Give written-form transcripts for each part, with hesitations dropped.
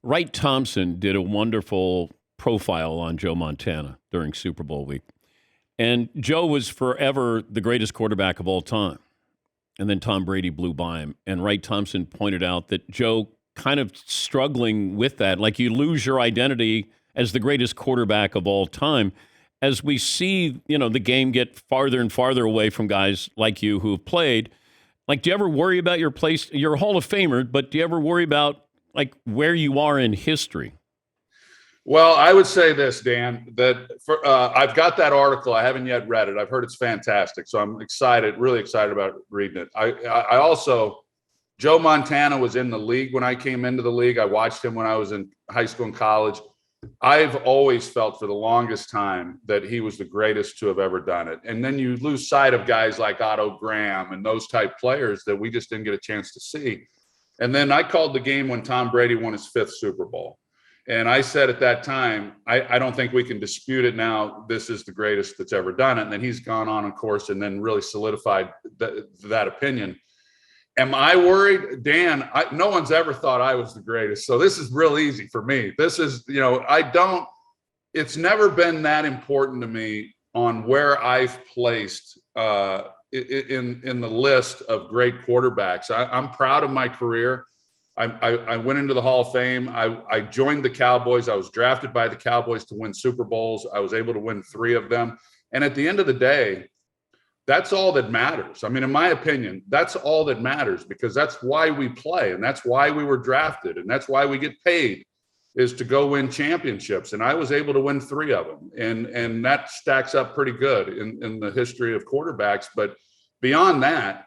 Wright Thompson did a wonderful profile on Joe Montana during Super Bowl week. And Joe was forever the greatest quarterback of all time. And then Tom Brady blew by him. And Wright Thompson pointed out that Joe kind of struggling with that. Like you lose your identity as the greatest quarterback of all time. As we see, the game get farther and farther away from guys like you who have played, like, do you ever worry about your place? You're a Hall of Famer, but do you ever worry about, like, where you are in history? Well, I would say this, Dan, that I've got that article. I haven't yet read it. I've heard it's fantastic. So I'm excited, really excited about reading it. I also, Joe Montana was in the league when I came into the league. I watched him when I was in high school and college. I've always felt for the longest time that he was the greatest to have ever done it. And then you lose sight of guys like Otto Graham and those type players that we just didn't get a chance to see. And then I called the game when Tom Brady won his 5th Super Bowl. And I said at that time, I don't think we can dispute it now. This is the greatest that's ever done it. And then he's gone on, of course, and then really solidified that opinion. Am I worried? Dan, no one's ever thought I was the greatest. So this is real easy for me. This is, it's never been that important to me on where I've placed in the list of great quarterbacks. I'm proud of my career. I went into the Hall of Fame. I joined the Cowboys. I was drafted by the Cowboys to win Super Bowls. I was able to win 3 of them. And at the end of the day, that's all that matters. I mean, in my opinion, that's all that matters, because that's why we play, and that's why we were drafted, and that's why we get paid, is to go win championships. And I was able to win 3 of them. And that stacks up pretty good in the history of quarterbacks. But beyond that,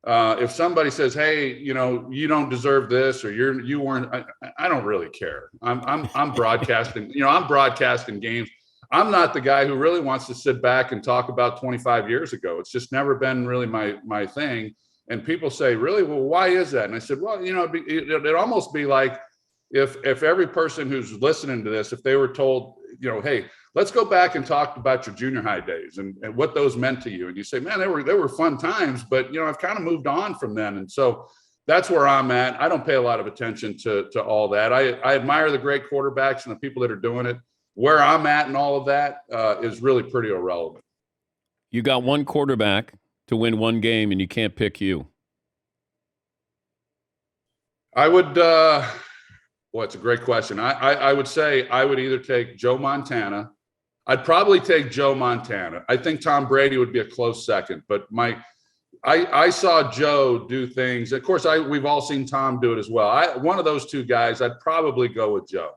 if somebody says, hey, you don't deserve this, or you weren't, I don't really care. I'm broadcasting, I'm broadcasting games. I'm not the guy who really wants to sit back and talk about 25 years ago. It's just never been really my thing. And people say, really? Well, why is that? And I said, well, it'd almost be like if every person who's listening to this, if they were told, hey, let's go back and talk about your junior high days and what those meant to you. And you say, man, they were fun times, but I've kind of moved on from then. And so that's where I'm at. I don't pay a lot of attention to all that. I admire the great quarterbacks and the people that are doing it. Where I'm at and all of that is really pretty irrelevant. You got one quarterback to win one game, and you can't pick you. I would it's a great question. I would say I would either take Joe Montana. I'd probably take Joe Montana. I think Tom Brady would be a close second, but I saw Joe do things. Of course, we've all seen Tom do it as well. One of those two guys, I'd probably go with Joe.